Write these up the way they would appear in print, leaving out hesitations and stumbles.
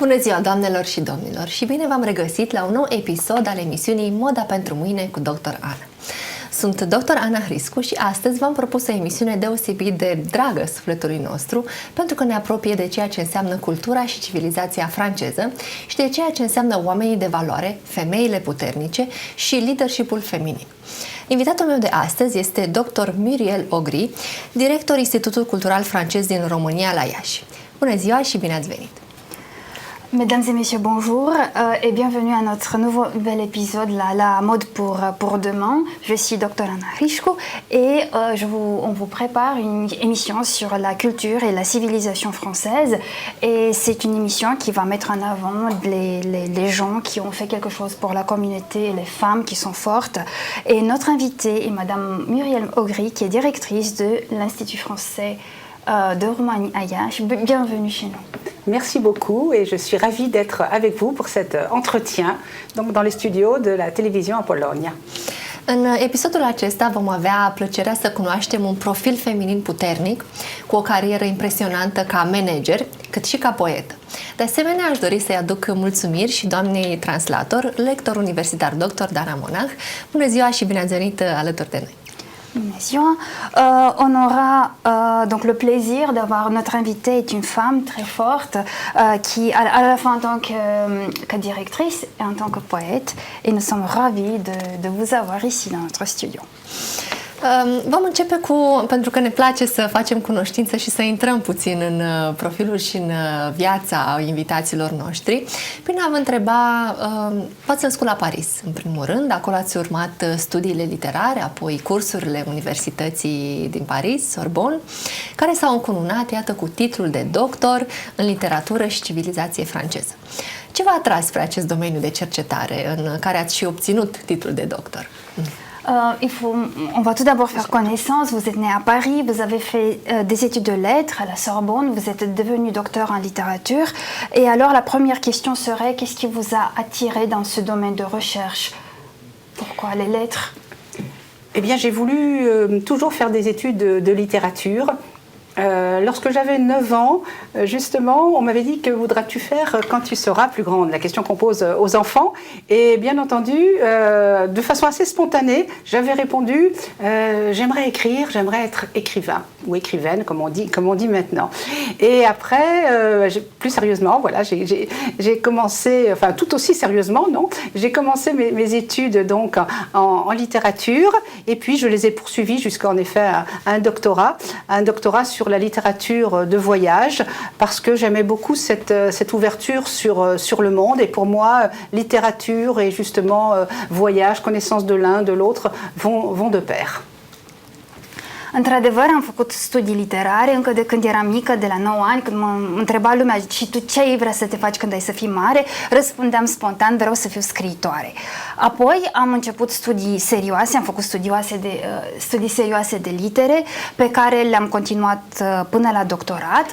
Bună ziua, doamnelor și domnilor, și bine v-am regăsit la un nou episod al emisiunii Moda pentru mâine cu Dr. Ana. Sunt Dr. Ana Hriscu și astăzi v-am propus o emisiune deosebit de dragă sufletului nostru, pentru că ne apropie de ceea ce înseamnă cultura și civilizația franceză și de ceea ce înseamnă oamenii de valoare, femeile puternice și leadership-ul feminin. Invitatul meu de astăzi este Dr. Muriel Augry, director Institutul Cultural Francez din România la Iași. Bună ziua și bine ați venit! Mesdames et messieurs, bonjour et bienvenue à notre nouvel épisode la mode pour demain. Je suis Dr. Ana Hriscu et on vous prépare une émission sur la culture et la civilisation française. Et c'est une émission qui va mettre en avant les gens qui ont fait quelque chose pour la communauté, les femmes qui sont fortes. Et notre invitée est Madame Muriel Augry, qui est directrice de l'Institut français de Roumanie à Iași. Bienvenue chez nous. Merci beaucoup et je suis ravie d'être avec vous pour cet entretien donc dans les studios de la télévision à Pologne. În episodul acesta vom avea plăcerea să cunoaștem un profil feminin puternic, cu o carieră impresionantă ca manager, cât și ca poetă. De asemenea, aș dori să-i aduc mulțumiri și doamnei translator, lector universitar dr. Dana Monach. Bună ziua și bine ați venit alături de noi! On aura donc le plaisir d'avoir notre invitée est une femme très forte qui à la fois en tant que directrice et en tant que poète et nous sommes ravis de vous avoir ici dans notre studio. Vom începe pentru că ne place să facem cunoștință și să intrăm puțin în profilul și în viața invitaților noștri. Prin a vă întreba, v-ați născut la Paris, în primul rând, acolo ați urmat studiile literare, apoi cursurile Universității din Paris, Sorbonne, care s-au încununat, iată, cu titlul de doctor în literatură și civilizație franceză. Ce v-a atras spre acest domeniu de cercetare în care ați și obținut titlul de doctor? On va tout d'abord faire connaissance. Vous êtes né à Paris, vous avez fait des études de lettres à la Sorbonne, vous êtes devenu docteur en littérature. Et alors la première question serait, qu'est-ce qui vous a attiré dans ce domaine de recherche? Pourquoi les lettres? Eh bien, j'ai voulu toujours faire des études de littérature. Lorsque j'avais 9 ans, justement, on m'avait dit que voudras-tu faire quand tu seras plus grande? La question qu'on pose aux enfants. Et bien entendu, de façon assez spontanée, j'avais répondu j'aimerais écrire, j'aimerais être écrivain ou écrivaine, comme on dit maintenant. Et après, plus sérieusement, voilà, j'ai commencé, enfin tout aussi sérieusement, non, j'ai commencé mes études donc en littérature, et puis je les ai poursuivies jusqu'à en effet un doctorat sur la littérature de voyage, parce que j'aimais beaucoup cette ouverture sur le monde, et pour moi, littérature et justement voyage, connaissance de l'un, de l'autre, vont de pair. Într-adevăr, am făcut studii literare încă de când eram mică, de la 9 ani, când mă întreba lumea și tu ce ai vrea să te faci când ai să fii mare, răspundeam spontan, vreau să fiu scriitoare. Apoi am început studii serioase, am făcut studii serioase de litere, pe care le-am continuat până la doctorat.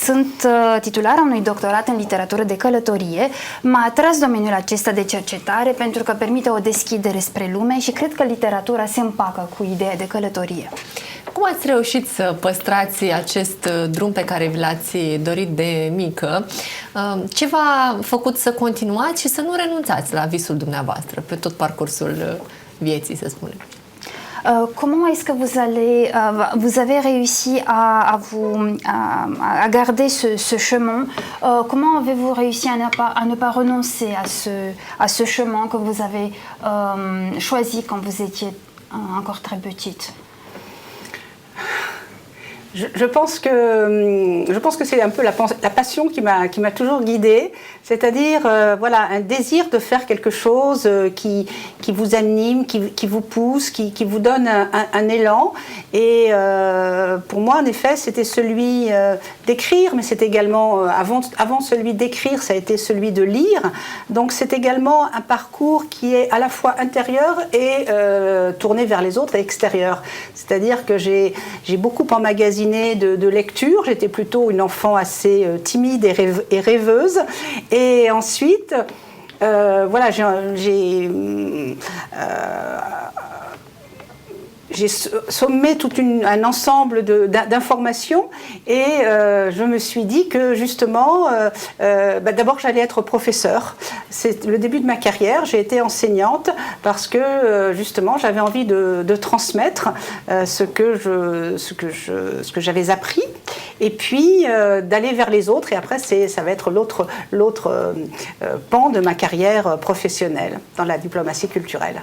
Sunt titulara unui doctorat în literatură de călătorie. M-a atras domeniul acesta de cercetare pentru că permite o deschidere spre lume și cred că literatura se împacă cu ideea de călătorie. Cum ați reușit să păstrați acest drum pe care vi l-ați dorit de mică? Ce v-a făcut să continuați și să nu renunțați la visul dumneavoastră pe tot parcursul vieții, să spunem? Comment est-ce que vous avez réussi à garder ce chemin? Comment avez-vous réussi à ne pas renoncer à ce chemin que vous avez choisi quand vous étiez encore très petite? Je pense que c'est un peu la passion qui m'a toujours guidée, c'est-à-dire voilà, un désir de faire quelque chose qui vous anime, qui vous pousse, qui vous donne un élan. Et pour moi, en effet, c'était celui d'écrire, mais c'est également, avant celui d'écrire, ça a été celui de lire. Donc c'est également un parcours qui est à la fois intérieur et tourné vers les autres et extérieur. C'est-à-dire que j'ai beaucoup emmagasiné de lecture, j'étais plutôt une enfant assez timide et rêveuse. Et ensuite, voilà, j'ai sommé tout un ensemble d'informations et je me suis dit que justement, d'abord j'allais être professeure. C'est le début de ma carrière, j'ai été enseignante parce que justement j'avais envie de transmettre ce que j'avais appris et puis d'aller vers les autres et après ça va être l'autre pan de ma carrière professionnelle dans la diplomatie culturelle.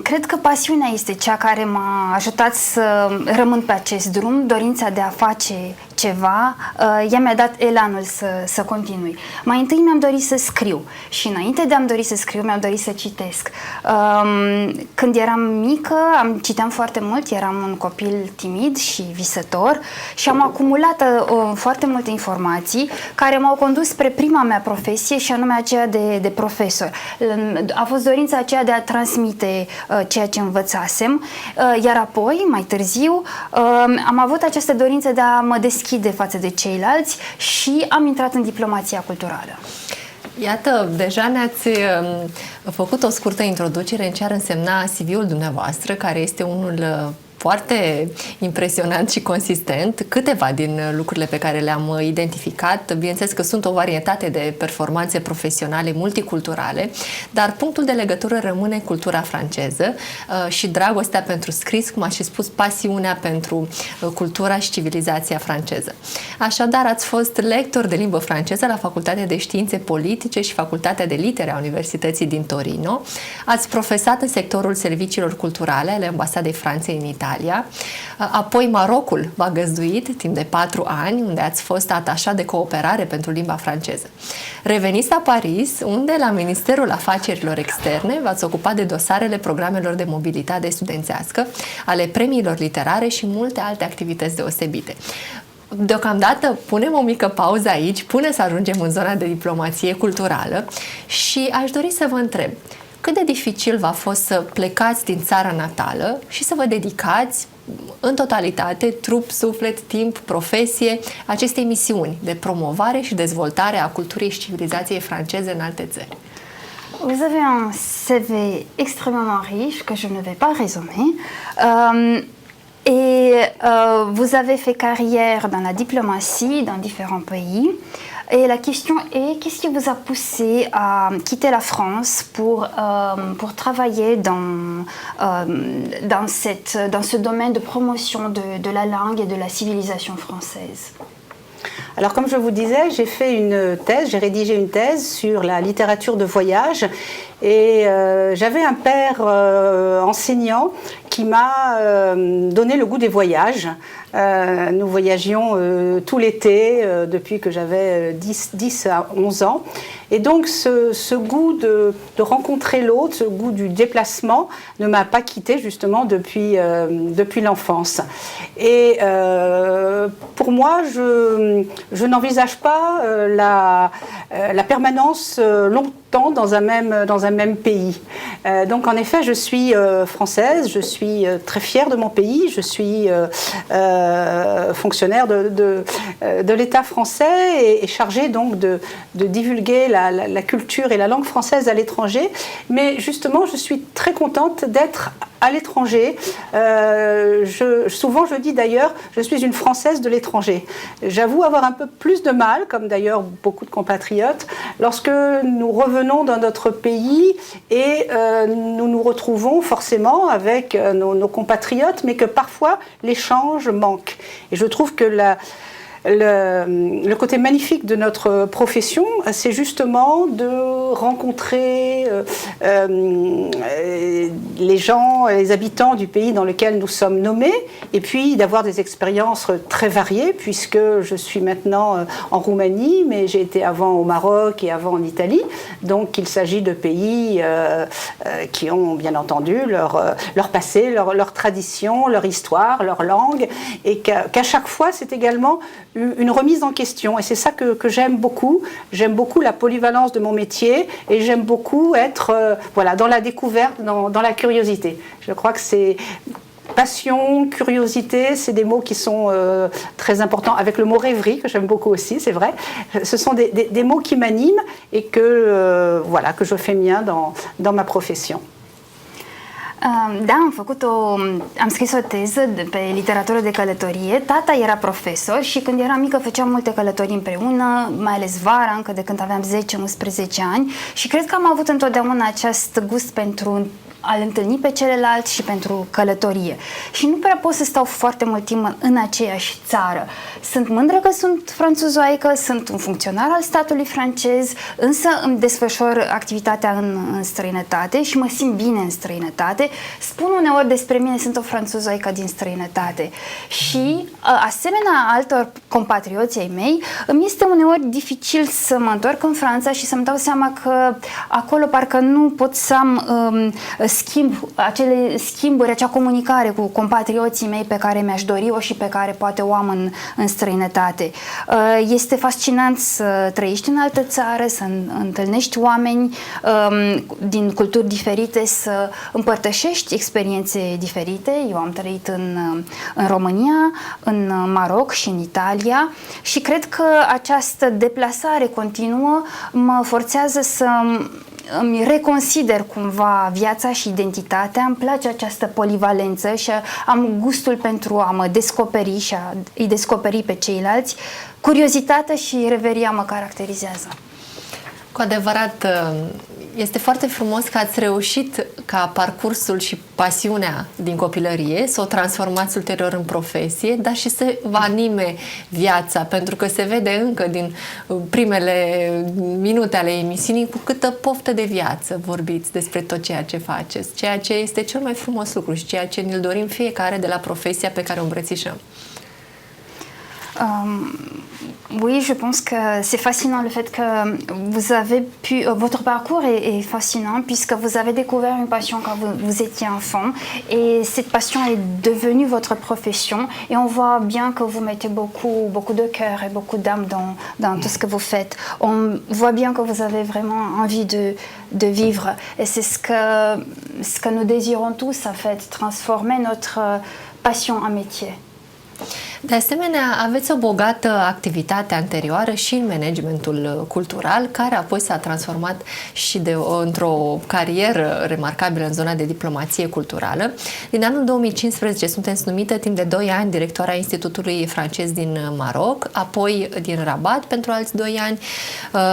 Cred că pasiunea este cea care m-a ajutat să rămân pe acest drum, dorința de a face ceva, ea mi-a dat elanul să continui. Mai întâi mi-am dorit să scriu și înainte de a-mi dori să scriu, mi-am dorit să citesc. Când eram mică, citeam foarte mult, eram un copil timid și visător și am acumulat foarte multe informații care m-au condus spre prima mea profesie și anume aceea de profesor. A fost dorința aceea de a transmite ceea ce învățasem, iar apoi, mai târziu, am avut această dorință de a mă deschide față de ceilalți și am intrat în diplomația culturală. Iată, deja ne-ați făcut o scurtă introducere în ce ar însemna CV-ul dumneavoastră, care este unul foarte impresionant și consistent. Câteva din lucrurile pe care le-am identificat, bineînțeles că sunt o varietate de performanțe profesionale multiculturale, dar punctul de legătură rămâne cultura franceză și dragostea pentru scris, cum ați și spus, pasiunea pentru cultura și civilizația franceză. Așadar, ați fost lector de limbă franceză la Facultatea de Științe Politice și Facultatea de Litere a Universității din Torino. Ați profesat în sectorul serviciilor culturale ale Ambasadei Franței în Italia. Apoi Marocul v-a găzduit timp de 4 ani, unde ați fost atașat de cooperare pentru limba franceză. Reveniți la Paris, unde la Ministerul Afacerilor Externe v-ați ocupat de dosarele programelor de mobilitate studențească, ale premiilor literare și multe alte activități deosebite. Deocamdată punem o mică pauză aici până să ajungem în zona de diplomație culturală și aș dori să vă întreb cât de dificil v-a fost să plecați din țara natală și să vă dedicați în totalitate, trup, suflet, timp, profesie, acestei misiuni de promovare și dezvoltare a culturii și civilizației franceze în alte țări. Vous avez un CV extrêmement riche que je ne vais pas résumer. Vous avez fait carrière dans la diplomatie dans différents pays. Et la question est, qu'est-ce qui vous a poussé à quitter la France pour travailler dans ce domaine de promotion de la langue et de la civilisation française? Alors comme je vous disais, j'ai rédigé une thèse sur la littérature de voyage et j'avais un père enseignant qui m'a donné le goût des voyages. Nous voyagions tout l'été depuis que j'avais 10 à 11 ans. Et donc ce goût de rencontrer l'autre, ce goût du déplacement ne m'a pas quitté justement depuis l'enfance. Et pour moi, je n'envisage pas la permanence longtemps dans un même pays. Donc en effet, je suis française, je suis très fière de mon pays, je suis fonctionnaire de l'État français et chargée donc de divulguer la culture et la langue française à l'étranger. Mais justement, je suis très contente d'être à l'étranger. Souvent je dis d'ailleurs, je suis une Française de l'étranger. J'avoue avoir un peu plus de mal, comme d'ailleurs beaucoup de compatriotes, lorsque nous revenons dans notre pays et nous nous retrouvons forcément avec nos compatriotes, mais que parfois l'échange manque. Et je trouve que le côté magnifique de notre profession, c'est justement de rencontrer les gens, les habitants du pays dans lequel nous sommes nommés, et puis d'avoir des expériences très variées, puisque je suis maintenant en Roumanie, mais j'ai été avant au Maroc et avant en Italie. Donc il s'agit de pays qui ont bien entendu leur passé, leur tradition, leur histoire, leur langue, et qu'à chaque fois c'est également une remise en question, et c'est ça que j'aime beaucoup. J'aime beaucoup la polyvalence de mon métier et j'aime beaucoup être dans la découverte, dans la curiosité. Je crois que c'est passion, curiosité, c'est des mots qui sont très importants, avec le mot rêverie que j'aime beaucoup aussi, c'est vrai. Ce sont des mots qui m'animent et que je fais mien dans ma profession. Da, am scris o teză pe literatură de călătorie. Tata era profesor și când eram mică făceam multe călătorii împreună, mai ales vara, încă de când aveam 10-11 ani, și cred că am avut întotdeauna acest gust pentru a-l întâlni pe celălalt și pentru călătorie. Și nu prea pot să stau foarte mult timp în aceeași țară. Sunt mândră că sunt franțuzoaică, sunt un funcționar al statului francez, însă îmi desfășor activitatea în străinătate și mă simt bine în străinătate. Spun uneori despre mine, sunt o franțuzoaică din străinătate. Și, asemenea altor compatrioți ai mei, îmi este uneori dificil să mă întorc în Franța și să-mi dau seama că acolo parcă nu pot să am acele schimburi, acea comunicare cu compatrioții mei pe care mi-aș dori-o și pe care poate o am în străinătate. Este fascinant să trăiești în altă țară, să întâlnești oameni din culturi diferite, să împărtășești experiențe diferite. Eu am trăit în România, în Maroc și în Italia și cred că această deplasare continuă mă forțează să îmi reconsider cumva viața și identitatea, îmi place această polivalență și am gustul pentru a mă descoperi și a-i descoperi pe ceilalți. Curiozitatea și reveria mă caracterizează. Cu adevărat, este foarte frumos că ați reușit ca parcursul și pasiunea din copilărie să o transformați ulterior în profesie, dar și să vă anime viața, pentru că se vede încă din primele minute ale emisiunii cu câtă poftă de viață vorbiți despre tot ceea ce faceți, ceea ce este cel mai frumos lucru și ceea ce ne-l dorim fiecare de la profesia pe care o îmbrățișăm. Oui, je pense que c'est fascinant le fait que vous avez pu... votre parcours est fascinant puisque vous avez découvert une passion quand vous étiez enfant et cette passion est devenue votre profession et on voit bien que vous mettez beaucoup de cœur et beaucoup d'âme dans tout ce que vous faites. On voit bien que vous avez vraiment envie de vivre et c'est ce que nous désirons tous en fait, transformer notre passion en métier. De asemenea, aveți o bogată activitate anterioară și în managementul cultural, care apoi s-a transformat și într-o carieră remarcabilă în zona de diplomație culturală. Din anul 2015 sunteți numită timp de 2 ani directoarea Institutului francez din Maroc, apoi din Rabat pentru alți 2 ani.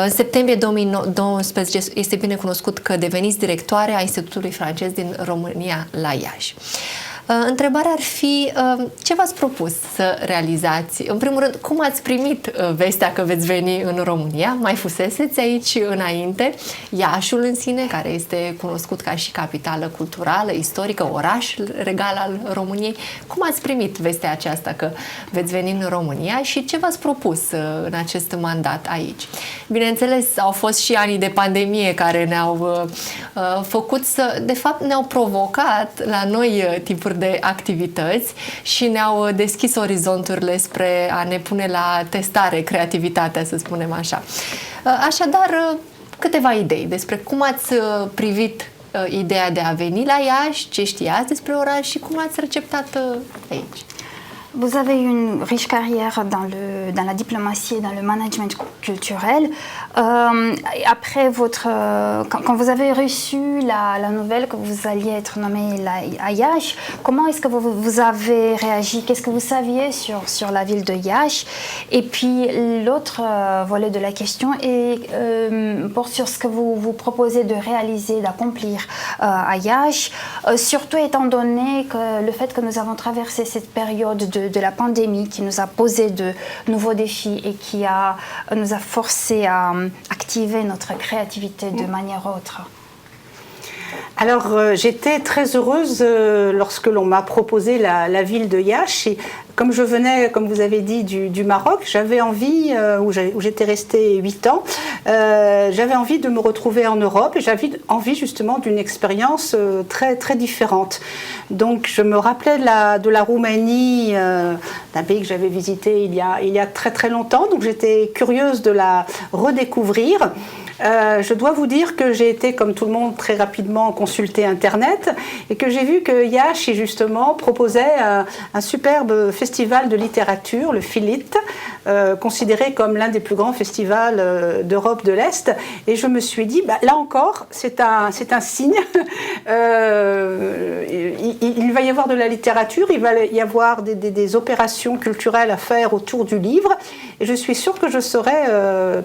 În septembrie 2019 este bine cunoscut că deveniți directoare a Institutului francez din România la Iași. Întrebarea ar fi ce v-ați propus să realizați? În primul rând, cum ați primit vestea că veți veni în România? Mai fuseseți aici înainte? Iașul în sine, care este cunoscut ca și capitală culturală, istorică, oraș regal al României. Cum ați primit vestea aceasta că veți veni în România și ce v-ați propus în acest mandat aici? Bineînțeles, au fost și anii de pandemie care ne-au făcut de fapt, ne-au provocat la noi tipuri de activități și ne-au deschis orizonturile spre a ne pune la testare creativitatea, să spunem așa. Așadar, câteva idei despre cum ați privit ideea de a veni la Iași, ce știați despre oraș și cum ați receptat aici. Vous avez une riche carrière dans la diplomatie et dans le management culturel. Après quand vous avez reçu la nouvelle que vous alliez être nommé à Iași, comment est-ce que vous avez réagi? Qu'est-ce que vous saviez sur la ville de Iași? Et puis l'autre volet de la question porte sur ce que vous proposez de réaliser, d'accomplir à Iași, surtout étant donné que le fait que nous avons traversé cette période de la pandémie qui nous a posé de nouveaux défis et qui nous a forcé à activer notre créativité de manière autre. Alors, j'étais très heureuse lorsque l'on m'a proposé la ville de Iași. Comme je venais, comme vous avez dit, du Maroc, j'avais envie, où j'étais restée 8 ans, j'avais envie de me retrouver en Europe et j'avais envie justement d'une expérience très, très différente. Donc je me rappelais de la Roumanie, d'un pays que j'avais visité il y a très très longtemps, donc j'étais curieuse de la redécouvrir. Je dois vous dire que j'ai été, comme tout le monde, très rapidement consulter Internet et que j'ai vu que Iași, justement, proposait un superbe festival de littérature, le Filit, considéré comme l'un des plus grands festivals d'Europe de l'Est. Et je me suis dit, là encore, c'est un signe. Il va y avoir de la littérature, il va y avoir des opérations culturelles à faire autour du livre. Et je suis sûre que je serai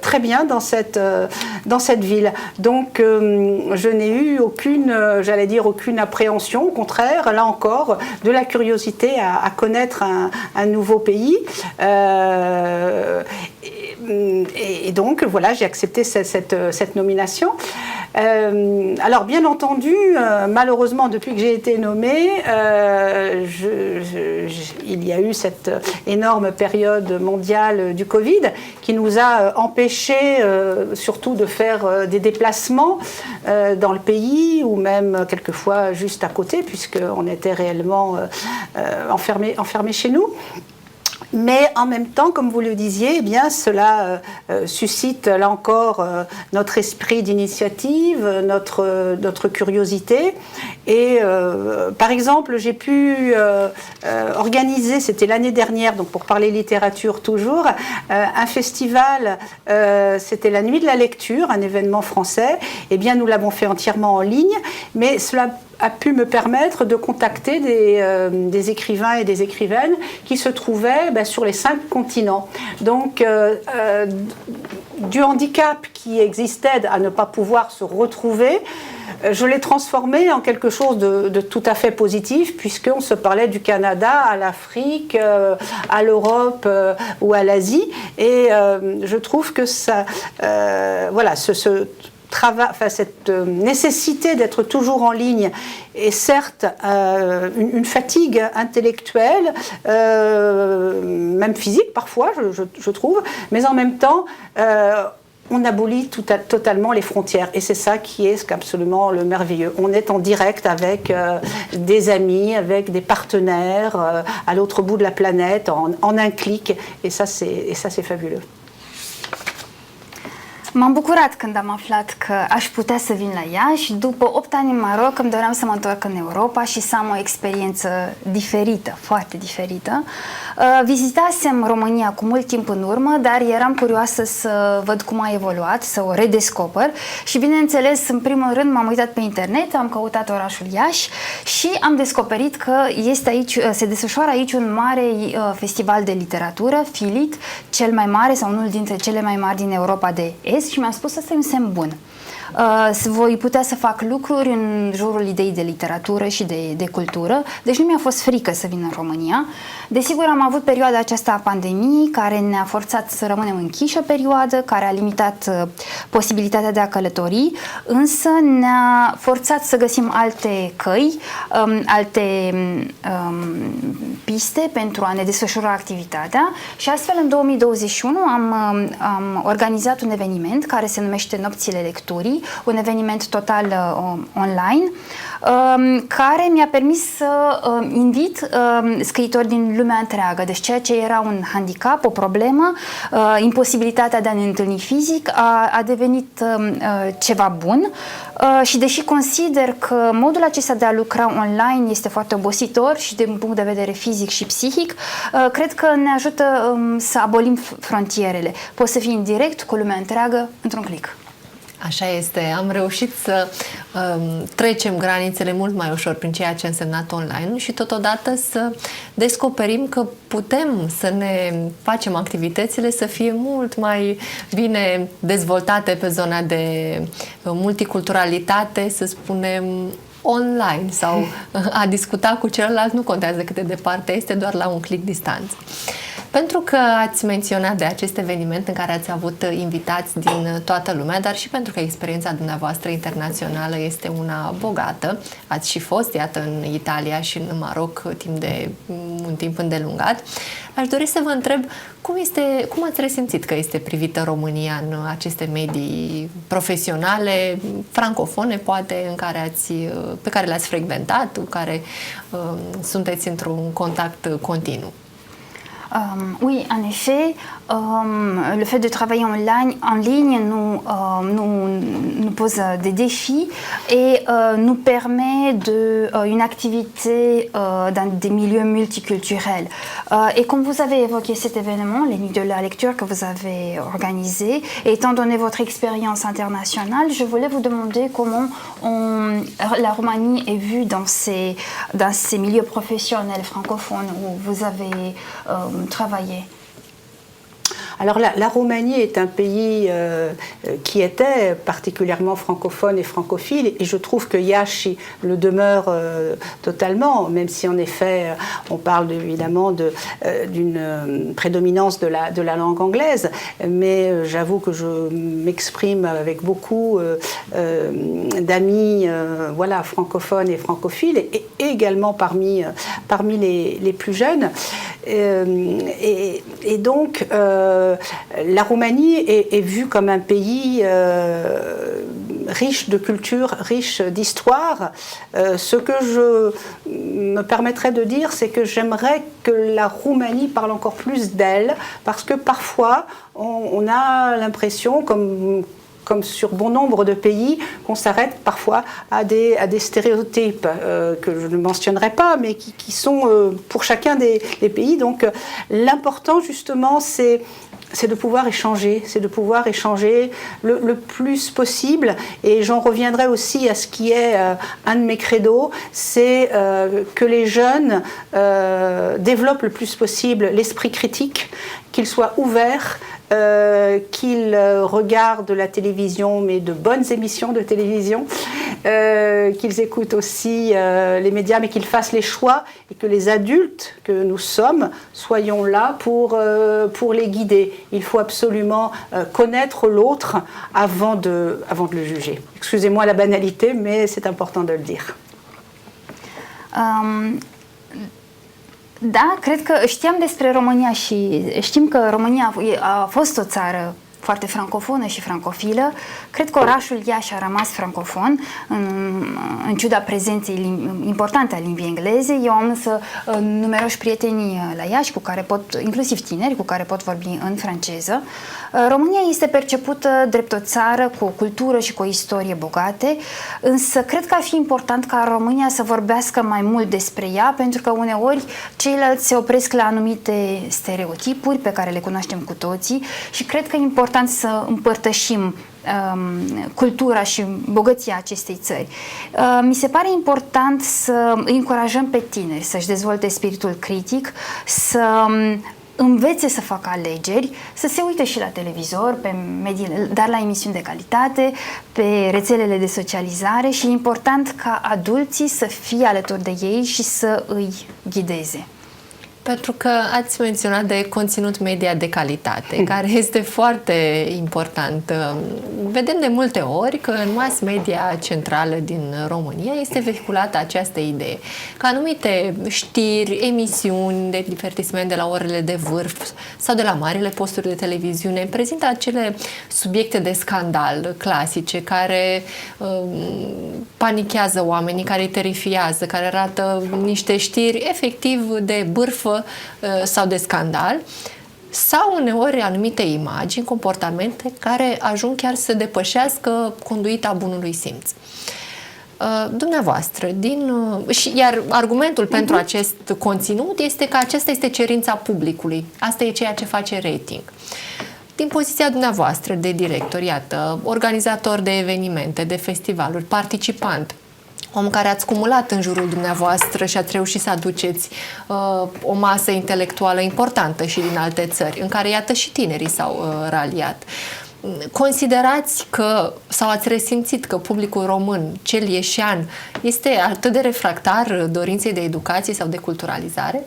très bien dans cette ville. Donc, je n'ai eu aucune appréhension. Au contraire, là encore, de la curiosité à connaître un nouveau pays. Et donc, voilà, j'ai accepté cette nomination. Alors, bien entendu, malheureusement, depuis que j'ai été nommée, il y a eu cette énorme période mondiale du Covid qui nous a empêchés surtout de faire des déplacements dans le pays ou même quelquefois juste à côté, puisqu'on était réellement enfermés chez nous. Mais en même temps, comme vous le disiez, eh bien, cela suscite là encore notre esprit d'initiative, notre curiosité. Et par exemple, j'ai pu organiser, c'était l'année dernière, donc pour parler littérature toujours, un festival, c'était la Nuit de la lecture, un événement français. Eh bien, nous l'avons fait entièrement en ligne, mais cela a pu me permettre de contacter des écrivains et des écrivaines qui se trouvaient sur les 5 continents. Donc, du handicap qui existait à ne pas pouvoir se retrouver, je l'ai transformé en quelque chose de tout à fait positif, puisqu'on se parlait du Canada à l'Afrique, à l'Europe ou à l'Asie. Et je trouve que ça, voilà, cette nécessité d'être toujours en ligne est certes une fatigue intellectuelle, même physique parfois, je trouve, mais en même temps, on abolit totalement les frontières. Et c'est ça qui est absolument le merveilleux. On est en direct avec des amis, avec des partenaires à l'autre bout de la planète, en un clic. Et ça, c'est fabuleux. M-am bucurat când am aflat că aș putea să vin la Iași. După 8 ani în Maroc îmi doream să mă întorc în Europa și să am o experiență diferită, foarte diferită. Vizitasem România cu mult timp în urmă, dar eram curioasă să văd cum a evoluat, să o redescoper și bineînțeles, în primul rând m-am uitat pe internet, am căutat orașul Iași și am descoperit că se desfășoară aici un mare festival de literatură, Filit, cel mai mare sau unul dintre cele mai mari din Europa de Est. Și mi-am spus, asta e un semn bun. Voi putea să fac lucruri în jurul ideii de literatură și de cultură, deci nu mi-a fost frică să vin în România. Desigur, am avut perioada aceasta a pandemiei care ne-a forțat să rămânem închiși o perioadă, care a limitat posibilitatea de a călători, însă ne-a forțat să găsim alte căi, alte piste pentru a ne desfășura activitatea și astfel în 2021 am organizat un eveniment care se numește Nopțile Lecturii, un eveniment total online, care mi-a permis să invit scriitori din lumea întreagă. Deci ceea ce era un handicap, o problemă, imposibilitatea de a ne întâlni fizic, a devenit ceva bun și deși consider că modul acesta de a lucra online este foarte obositor și din punct de vedere fizic și psihic, cred că ne ajută să abolim frontierele. Poți să fii în direct cu lumea întreagă într-un click. Așa este, am reușit să trecem granițele mult mai ușor prin ceea ce a însemnat online și totodată să descoperim că putem să ne facem activitățile să fie mult mai bine dezvoltate pe zona de multiculturalitate, să spunem, online sau a discuta cu celălalt, nu contează cât de departe este, doar la un click distanță. Pentru că ați menționat de acest eveniment în care ați avut invitați din toată lumea, dar și pentru că experiența dumneavoastră internațională este una bogată, ați și fost, iată, în Italia și în Maroc timp de un timp îndelungat, aș dori să vă întreb cum ați resimțit că este privită România în aceste medii profesionale, francofone, poate, pe care le-ați frecventat, cu care sunteți într-un contact continuu? Oui, en effet, le fait de travailler en ligne nous pose des défis et nous permet une activité dans des milieux multiculturels. Et comme vous avez évoqué cet événement, les Nuits de la lecture que vous avez organisé, et étant donné votre expérience internationale, je voulais vous demander comment la Roumanie est vue dans ces milieux professionnels francophones où vous avez travaillé. Alors la Roumanie est un pays qui était particulièrement francophone et francophile, et je trouve que Iași le demeure totalement, même si en effet on parle évidemment d'une prédominance de la langue anglaise, mais j'avoue que je m'exprime avec beaucoup d'amis voilà, francophones et francophiles, et également parmi les plus jeunes. Et donc la Roumanie est vue comme un pays riche de culture, riche d'histoire. Ce que je me permettrais de dire, c'est que j'aimerais que la Roumanie parle encore plus d'elle, parce que parfois on a l'impression, comme sur bon nombre de pays, qu'on s'arrête parfois à des stéréotypes que je ne mentionnerai pas, mais qui sont pour chacun des pays. Donc l'important justement, c'est de pouvoir échanger, le plus possible. Et j'en reviendrai aussi à ce qui est un de mes credos, c'est que les jeunes développent le plus possible l'esprit critique, qu'ils soient ouverts, qu'ils regardent la télévision, mais de bonnes émissions de télévision, qu'ils écoutent aussi les médias, mais qu'ils fassent les choix, et que les adultes que nous sommes soyons là pour les guider. Il faut absolument connaître l'autre avant de le juger. Excusez-moi la banalité, mais c'est important de le dire. Da, cred că știam despre România și știm că România a fost o țară foarte francofonă și francofilă. Cred că orașul Iași a rămas francofon, în ciuda prezenței importante a limbii engleze. Eu am însă numeroși prieteni la Iași, inclusiv tineri, cu care pot vorbi în franceză. România este percepută drept o țară cu o cultură și cu o istorie bogate, însă cred că ar fi important ca România să vorbească mai mult despre ea, pentru că uneori ceilalți se opresc la anumite stereotipuri pe care le cunoaștem cu toții și cred că e important să împărtășim cultura și bogăția acestei țări. Mi se pare important să îi încurajăm pe tineri să-și dezvolte spiritul critic, să învețe să facă alegeri, să se uite și la televizor, pe mediile, dar la emisiuni de calitate, pe rețelele de socializare, și e important ca adulții să fie alături de ei și să îi ghideze. Pentru că ați menționat de conținut media de calitate, care este foarte important. Vedem de multe ori că în mass media centrală din România este vehiculată această idee, că anumite știri, emisiuni de divertisment de la orele de vârf sau de la marile posturi de televiziune prezintă acele subiecte de scandal clasice care panichează oamenii, care îi terifiază, care arată niște știri efectiv de bârfă sau de scandal, sau uneori anumite imagini, comportamente care ajung chiar să depășească conduita bunului simț. Dumneavoastră, iar argumentul pentru acest conținut este că acesta este cerința publicului. Asta e ceea ce face rating. Din poziția dumneavoastră de director, iată, organizator de evenimente, de festivaluri, participant, om care ați cumulat în jurul dumneavoastră și ați reușit să aduceți o masă intelectuală importantă și din alte țări, în care, iată, și tinerii s-au raliat. Considerați că, sau ați resimțit că publicul român, cel ieșean, este atât de refractar dorinței de educație sau de culturalizare?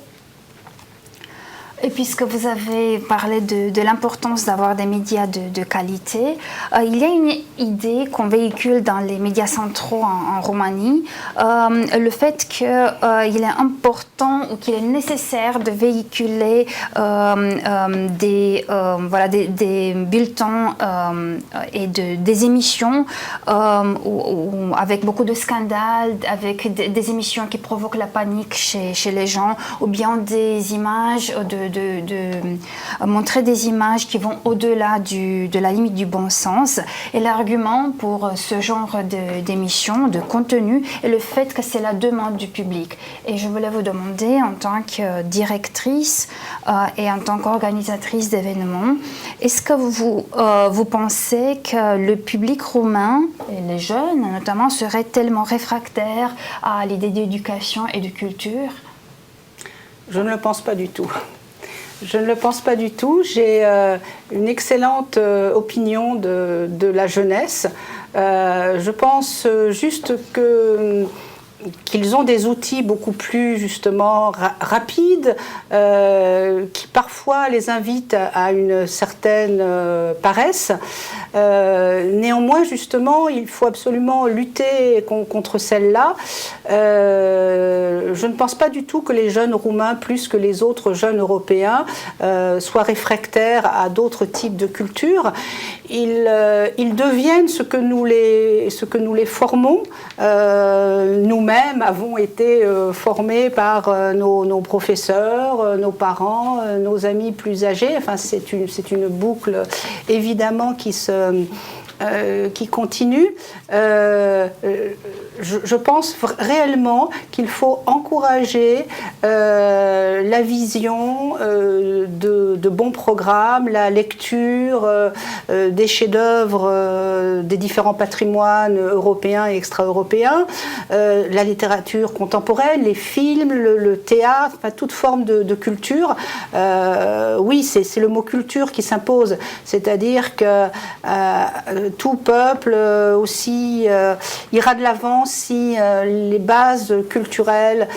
Et puisque vous avez parlé de l'importance d'avoir des médias de qualité, il y a une idée qu'on véhicule dans les médias centraux en Roumanie, le fait qu'il est important ou qu'il est nécessaire de véhiculer des bulletins et des émissions avec beaucoup de scandales, avec des émissions qui provoquent la panique chez les gens, ou bien des images de montrer des images qui vont au-delà de la limite du bon sens. Et l'argument pour ce genre d'émission, de contenu, est le fait que c'est la demande du public. Et je voulais vous demander, en tant que directrice et en tant qu'organisatrice d'événements, est-ce que vous pensez que le public roumain, et les jeunes notamment, seraient tellement réfractaires à l'idée d'éducation et de culture? Je ne le pense pas du tout. Je ne le pense pas du tout. J'ai une excellente opinion de la jeunesse. Je pense juste qu'ils ont des outils beaucoup plus justement rapides, qui parfois les invitent à une certaine paresse. Néanmoins, justement, il faut absolument lutter contre celle-là. Je ne pense pas du tout que les jeunes Roumains, plus que les autres jeunes Européens, soient réfractaires à d'autres types de cultures. Ils deviennent ce que nous les formons. Nous-mêmes avons été formés par nos professeurs, nos parents, nos amis plus âgés. Enfin, c'est une boucle évidemment qui continue. Je pense réellement qu'il faut encourager la vision de bons programmes, la lecture des chefs-d'œuvre des différents patrimoines européens et extra-européens, la littérature contemporaine, les films, le théâtre, enfin, toute forme de culture. Oui, c'est le mot culture qui s'impose, c'est-à-dire que tout peuple aussi ira de l'avant si les bases culturelles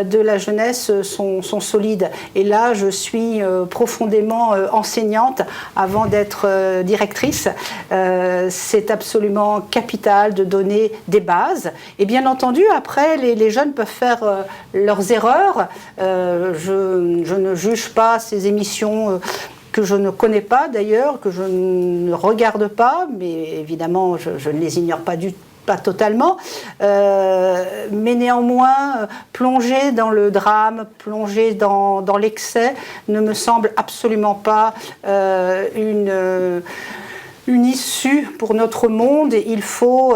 de la jeunesse sont solides. Et là, je suis profondément enseignante avant d'être directrice. C'est absolument capital de donner des bases. Et bien entendu, après, les jeunes peuvent faire leurs erreurs. Je ne juge pas ces émissions que je ne connais pas d'ailleurs, que je ne regarde pas, mais évidemment je ne les ignore pas totalement, mais néanmoins plonger dans le drame, plonger dans l'excès ne me semble absolument pas une issue pour notre monde. Il faut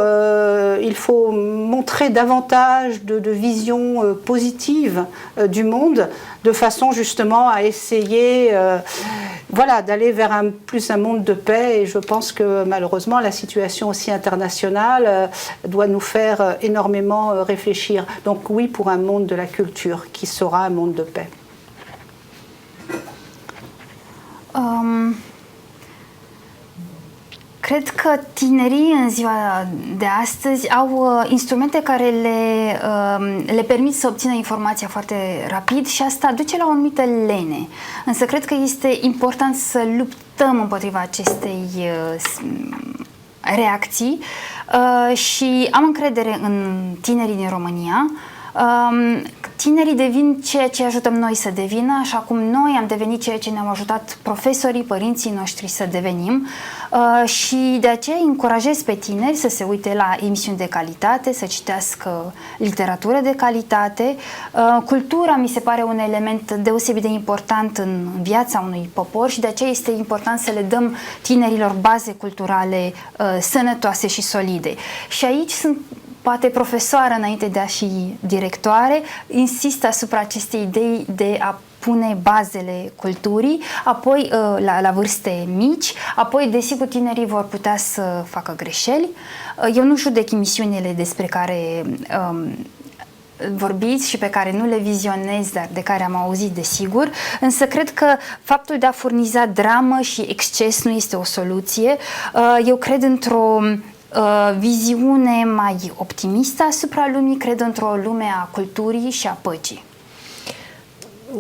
montrer davantage de vision positive du monde, de façon justement à essayer d'aller vers un monde de paix. Et je pense que malheureusement la situation aussi internationale doit nous faire énormément réfléchir. Donc oui, pour un monde de la culture qui sera un monde de paix. Cred că tinerii în ziua de astăzi au instrumente care le permit să obțină informația foarte rapid și asta duce la o anumită lene. Însă cred că este important să luptăm împotriva acestei reacții și am încredere în tinerii din România. Tinerii devin ceea ce ajutăm noi să devină, așa cum noi am devenit ceea ce ne-au ajutat profesorii, părinții noștri să devenim, și de aceea încurajez pe tineri să se uite la emisiuni de calitate, să citească literatură de calitate. Cultura mi se pare un element deosebit de important în viața unui popor și de aceea este important să le dăm tinerilor baze culturale sănătoase și solide. Și aici sunt poate profesoară înainte de a fi directoare, insistă asupra acestei idei de a pune bazele culturii, apoi la vârste mici, apoi desigur tinerii vor putea să facă greșeli. Eu nu judec emisiunile despre care vorbiți și pe care nu le vizionez, dar de care am auzit desigur, însă cred că faptul de a furniza dramă și exces nu este o soluție. Eu cred într-o viziune mai optimistă asupra lumii, cred într-o lume a culturii și a păcii.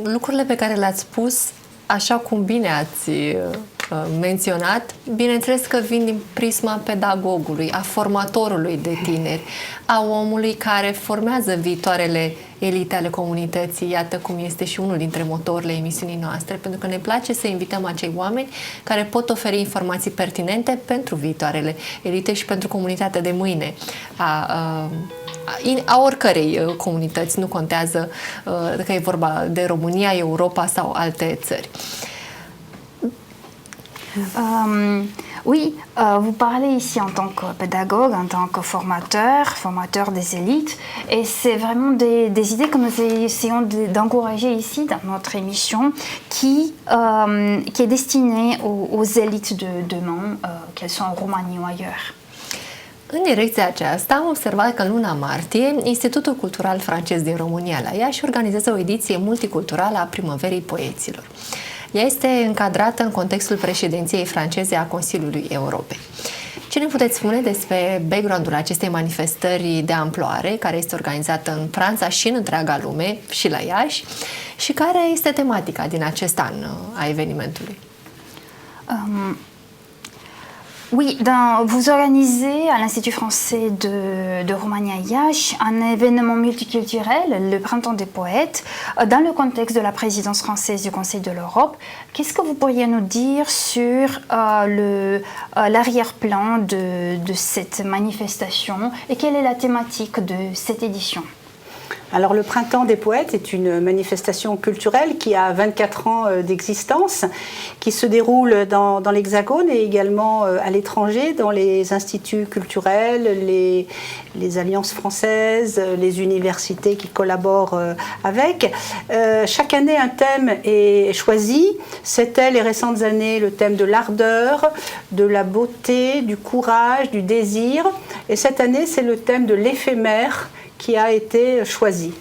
Lucrurile pe care le-ați spus, așa cum bine ați menționat, bineînțeles că vin din prisma pedagogului, a formatorului de tineri, a omului care formează viitoarele elite ale comunității, iată cum este și unul dintre motorile emisiunii noastre, pentru că ne place să invităm acei oameni care pot oferi informații pertinente pentru viitoarele elite și pentru comunitatea de mâine a oricărei comunități, nu contează că e vorba de România, Europa sau alte țări. Oui, vous parlez ici en tant que pédagogue, en tant que formateur des élites, et c'est vraiment des idées que nous essayons d'encourager ici dans notre émission, qui est destinée aux élites de demain, qu'elles soient en Roumanie ou ailleurs. În direcția aceasta am observat că în luna martie Institutul Cultural Francez din România la Iași organizează o ediție multiculturală a Primăverii Poeților. Ea este încadrată în contextul președinției franceze a Consiliului Europei. Ce ne puteți spune despre background-ul acestei manifestări de amploare, care este organizată în Franța și în întreaga lume, și la Iași, și care este tematica din acest an a evenimentului? Oui, vous organisez à l'Institut français de Romania-Iași un événement multiculturel, le Printemps des Poètes, dans le contexte de la présidence française du Conseil de l'Europe. Qu'est-ce que vous pourriez nous dire sur l'arrière-plan de cette manifestation et quelle est la thématique de cette édition? Alors le Printemps des Poètes est une manifestation culturelle qui a 24 ans d'existence, qui se déroule dans l'Hexagone et également à l'étranger, dans les instituts culturels, les alliances françaises, les universités qui collaborent avec. Chaque année, un thème est choisi. C'était les récentes années le thème de l'ardeur, de la beauté, du courage, du désir. Et cette année, c'est le thème de l'éphémère qui a été choisi.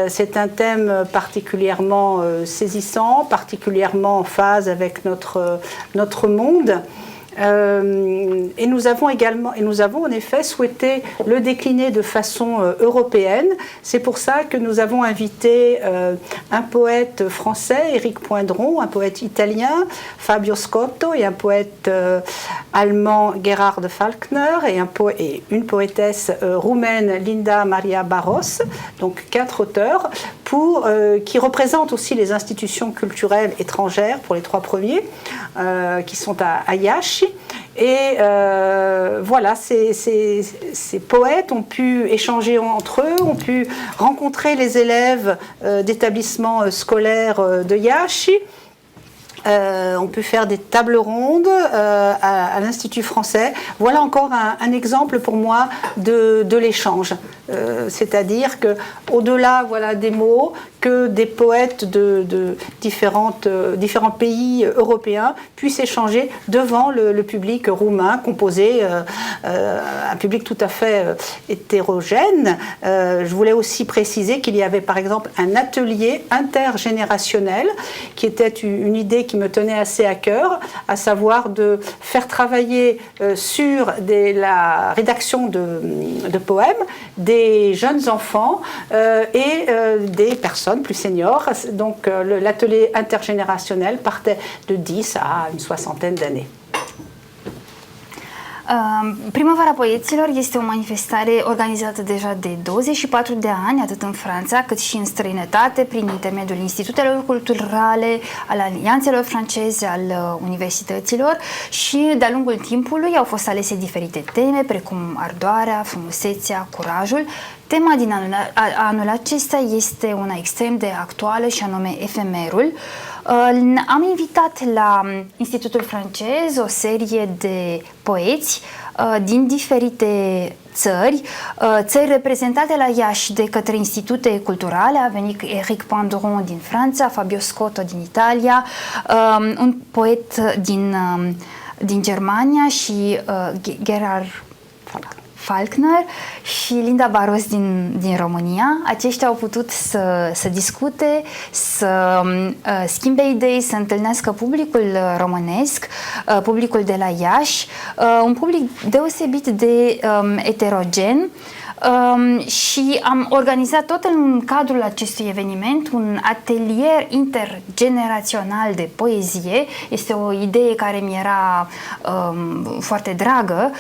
C'est un thème particulièrement saisissant, particulièrement en phase avec notre monde. Et nous avons en effet souhaité le décliner de façon européenne. C'est pour ça que nous avons invité un poète français, Éric Poindron, un poète italien, Fabio Scotto, et un poète allemand, Gerhard Falkner, et une poétesse roumaine, Linda Maria Barros, donc 4 auteurs, qui représentent aussi les institutions culturelles étrangères pour les 3 premiers, qui sont à Iași. Et voilà, ces poètes ont pu échanger entre eux, ont pu rencontrer les élèves d'établissements scolaires de Iași. On peut faire des tables rondes à l'Institut français. Voilà encore un exemple pour moi de l'échange. C'est-à-dire qu'au-delà des mots, que des poètes de différents pays européens puissent échanger devant le public roumain, composé, un public tout à fait hétérogène. Je voulais aussi préciser qu'il y avait par exemple un atelier intergénérationnel qui était une idée qui me tenait assez à cœur, à savoir de faire travailler sur la rédaction de poèmes des jeunes enfants et des personnes plus seniors. Donc l'atelier intergénérationnel partait de 10 à une soixantaine d'années. Primăvara Poeților este o manifestare organizată deja de 24 de ani, atât în Franța cât și în străinătate, prin intermediul institutelor culturale, al alianțelor franceze, al universităților, și de-a lungul timpului au fost alese diferite teme, precum ardoarea, frumusețea, curajul. Tema din anul acesta este una extrem de actuală și anume efemerul. Am invitat la Institutul francez o serie de poeți din diferite țări reprezentate la Iași de către institute culturale. A venit Éric Poindron din Franța, Fabio Scotto din Italia, un poet din Germania și Gerhard Falkner și Linda Barros din România. Aceștia au putut să discute, să schimbe idei, să întâlnească publicul românesc, publicul de la Iași, un public deosebit de heterogen. Și am organizat tot în cadrul acestui eveniment un atelier intergenerațional de poezie. Este o idee care mi era foarte dragă.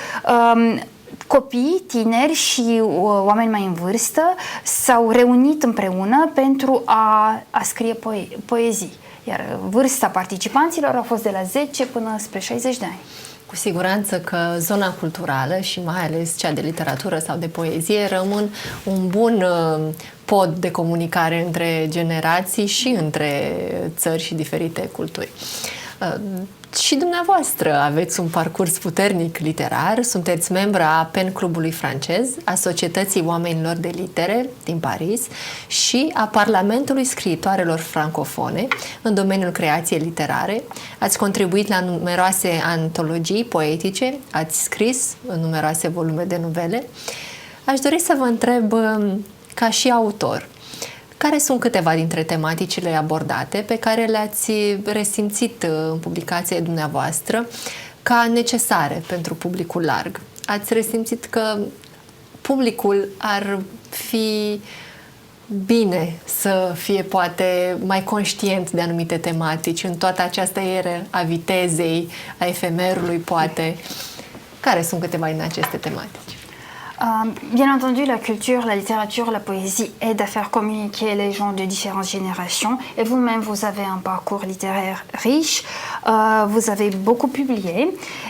Copii, tineri și oameni mai în vârstă s-au reunit împreună pentru a scrie poezii. Iar vârsta participanților a fost de la 10 până spre 60 de ani. Cu siguranță că zona culturală și mai ales cea de literatură sau de poezie rămân un bun pod de comunicare între generații și între țări și diferite culturi. Și dumneavoastră aveți un parcurs puternic literar, sunteți membra a PEN Clubului francez, a Societății Oamenilor de Litere din Paris și a Parlamentului Scriitoarelor Francofone în domeniul creației literare. Ați contribuit la numeroase antologii poetice, ați scris în numeroase volume de novele. Aș dori să vă întreb, ca și autor, care sunt câteva dintre tematicile abordate pe care le-ați resimțit în publicațiile dumneavoastră ca necesare pentru publicul larg? Ați resimțit că publicul ar fi bine să fie poate mai conștient de anumite tematici în toată această eră a vitezei, a efemerului, poate? Care sunt câteva din aceste tematici? Bien entendu, la culture, la littérature, la poésie aide à faire communiquer les gens de différentes générations. Et vous-même, vous avez un parcours littéraire riche, vous avez beaucoup publié.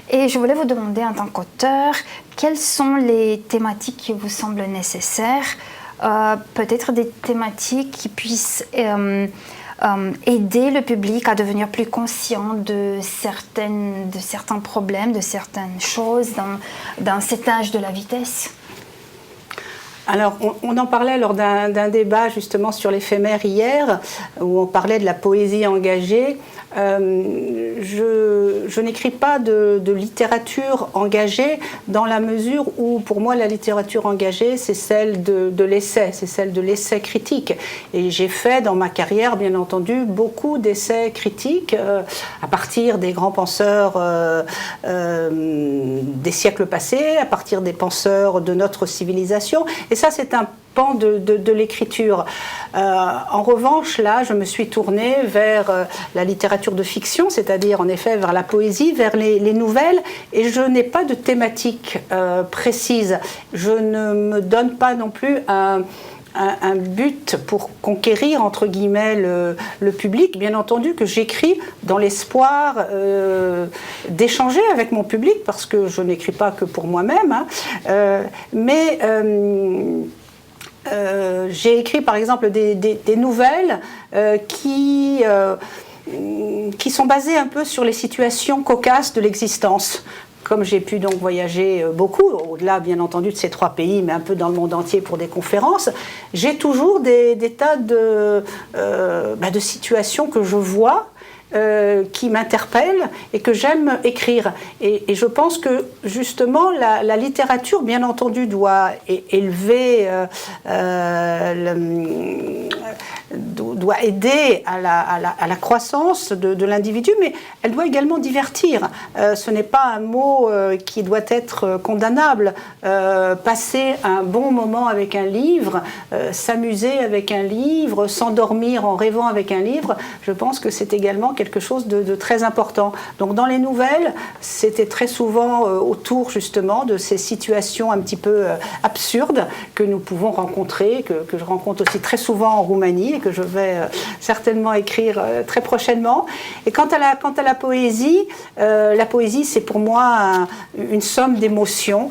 Et je voulais vous demander, en tant qu'auteur, quelles sont les thématiques qui vous semblent nécessaires, peut-être des thématiques qui puissent aider le public à devenir plus conscient de certains problèmes, de certaines choses dans cet âge de la vitesse. Alors, on en parlait lors d'un débat justement sur l'éphémère hier, où on parlait de la poésie engagée. Je n'écris pas de littérature engagée dans la mesure où, pour moi, la littérature engagée, c'est celle de l'essai, c'est celle de l'essai critique. Et j'ai fait dans ma carrière, bien entendu, beaucoup d'essais critiques à partir des grands penseurs des siècles passés, à partir des penseurs de notre civilisation. Et ça, c'est un pan de l'écriture. En revanche, là, je me suis tournée vers la littérature de fiction, c'est-à-dire en effet vers la poésie, vers les nouvelles, et je n'ai pas de thématique précise. Je ne me donne pas non plus un but pour conquérir, entre guillemets, le public. Bien entendu que j'écris dans l'espoir d'échanger avec mon public, parce que je n'écris pas que pour moi-même, hein, mais j'ai écrit par exemple des nouvelles qui sont basées un peu sur les situations cocasses de l'existence. Comme j'ai pu donc voyager beaucoup, au-delà bien entendu de ces 3 pays, mais un peu dans le monde entier pour des conférences, j'ai toujours des tas de situations que je vois, qui m'interpellent et que j'aime écrire. Et je pense que justement la littérature, bien entendu, doit élever, doit aider à la croissance de l'individu, mais elle doit également divertir. Ce n'est pas un mot qui doit être condamnable. Passer un bon moment avec un livre, s'amuser avec un livre, s'endormir en rêvant avec un livre, je pense que c'est également quelque chose de très important. Donc dans les nouvelles, c'était très souvent autour justement de ces situations un petit peu absurdes que nous pouvons rencontrer, que je rencontre aussi très souvent en Roumanie et que je vais certainement écrire très prochainement. Et quant à la poésie c'est pour moi une somme d'émotions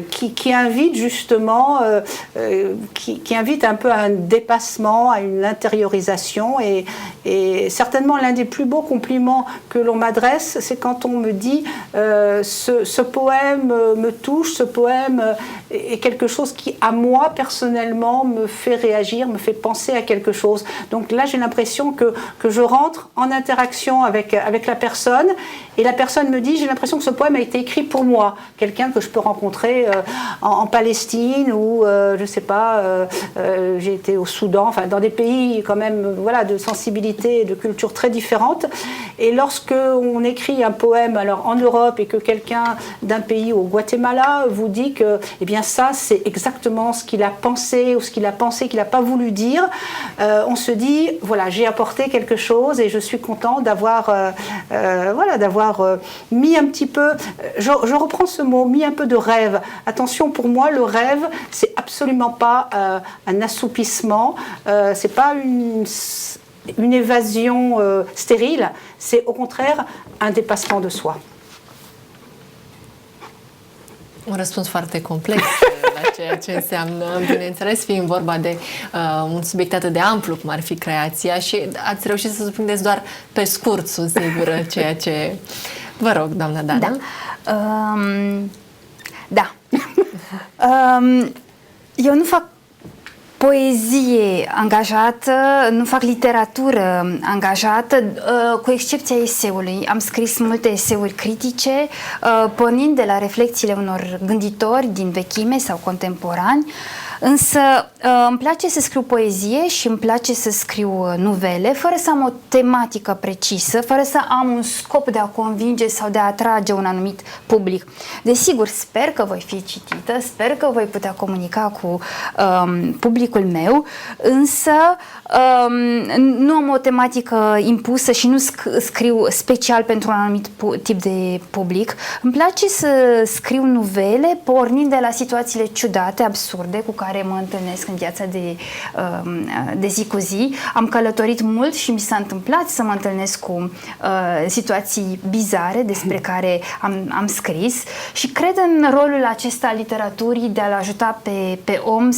qui invite justement, qui invite un peu à un dépassement, à une intériorisation et certainement l'un des plus beaux compliments que l'on m'adresse, c'est quand on me dit ce poème me touche, ce poème est quelque chose qui, à moi, personnellement, me fait réagir, me fait penser à quelque chose. Donc là, j'ai l'impression que je rentre en interaction avec la personne et la personne me dit, j'ai l'impression que ce poème a été écrit pour moi. Quelqu'un que je peux rencontrer en Palestine ou, je sais pas, j'ai été au Soudan, enfin dans des pays quand même voilà, de sensibilité et de culture très différentes. Et lorsque on écrit un poème alors en Europe et que quelqu'un d'un pays au Guatemala vous dit que eh bien ça c'est exactement ce qu'il a pensé ou ce qu'il a pensé qu'il n'a pas voulu dire, on se dit voilà, j'ai apporté quelque chose et je suis content d'avoir mis un petit peu, je reprends ce mot, mis un peu de rêve. Attention, pour moi le rêve c'est absolument pas un assoupissement, c'est pas une évasion stérile, c'est au contraire un dépassement de soi. Un răspuns foarte complex la ceea ce înseamnă, bineînțeles, fiind vorba de un subiect atât de amplu cum ar fi creația și ați reușit să surprindeți doar pe scurt, sunt sigură, ceea ce... Vă rog, doamna Dana. Da. Eu nu fac poezie angajată, nu fac literatură angajată, cu excepția eseului. Am scris multe eseuri critice, pornind de la reflexiile unor gânditori din vechime sau contemporani, însă îmi place să scriu poezie și îmi place să scriu nuvele, fără să am o tematică precisă, fără să am un scop de a convinge sau de a atrage un anumit public. Desigur, sper că voi fi citită, sper că voi putea comunica cu publicul meu, însă nu am o tematică impusă și nu scriu special pentru un anumit tip de public. Îmi place să scriu nuvele pornind de la situațiile ciudate, absurde, cu care mă întâlnesc în viața de zi cu zi. Am călătorit mult și mi s-a întâmplat să mă întâlnesc cu situații bizare despre care am scris și cred în rolul acesta al literaturii de a-l ajuta pe om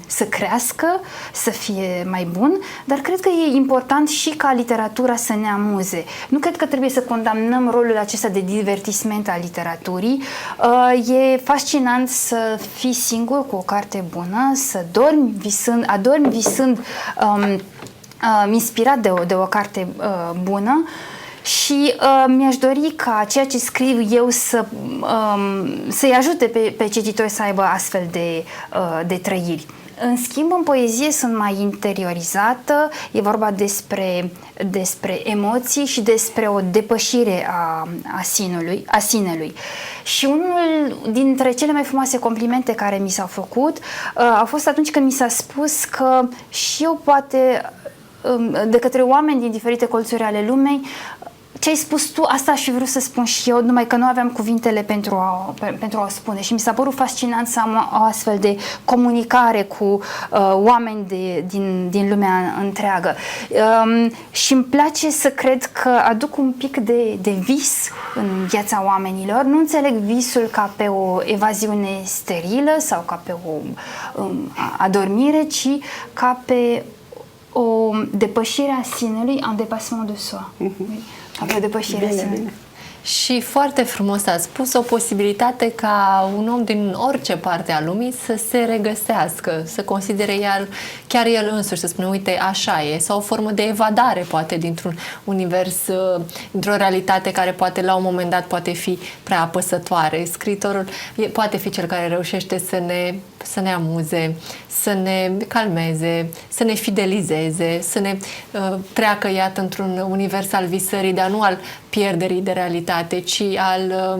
să crească, să fie mai bun, dar cred că e important și ca literatura să ne amuze. Nu cred că trebuie să condamnăm rolul acesta de divertisment al literaturii. E fascinant să fii singur cu o carte bună, să adormi visând inspirat de o carte bună și mi-aș dori ca ceea ce scriu eu să-i ajute pe cititori să aibă astfel de trăiri. În schimb, în poezie sunt mai interiorizată, e vorba despre emoții și despre o depășire a sinelui. Și unul dintre cele mai frumoase complimente care mi s-au făcut a fost atunci când mi s-a spus că și eu poate, de către oameni din diferite colțuri ale lumii, ce ai spus tu, asta aș fi vrut să spun și eu, numai că nu aveam cuvintele pentru a o spune și mi s-a părut fascinant să am o astfel de comunicare cu oameni din lumea întreagă. Și îmi place să cred că aduc un pic de vis în viața oamenilor. Nu înțeleg visul ca pe o evaziune sterilă sau ca pe o adormire, ci ca pe o depășire a sinelui, un dépassement de soi. Avea depășirea sinelui. Și foarte frumos a spus, o posibilitate ca un om din orice parte a lumii să se regăsească, să considere chiar el însuși, să spună, uite, așa e, sau o formă de evadare, poate, dintr-un univers, dintr-o realitate care poate, la un moment dat, poate fi prea apăsătoare. Scriitorul poate fi cel care reușește să ne amuze, să ne calmeze, să ne fidelizeze, să ne treacă, iată, într-un univers al visării, dar nu al pierderii de realitate, ci al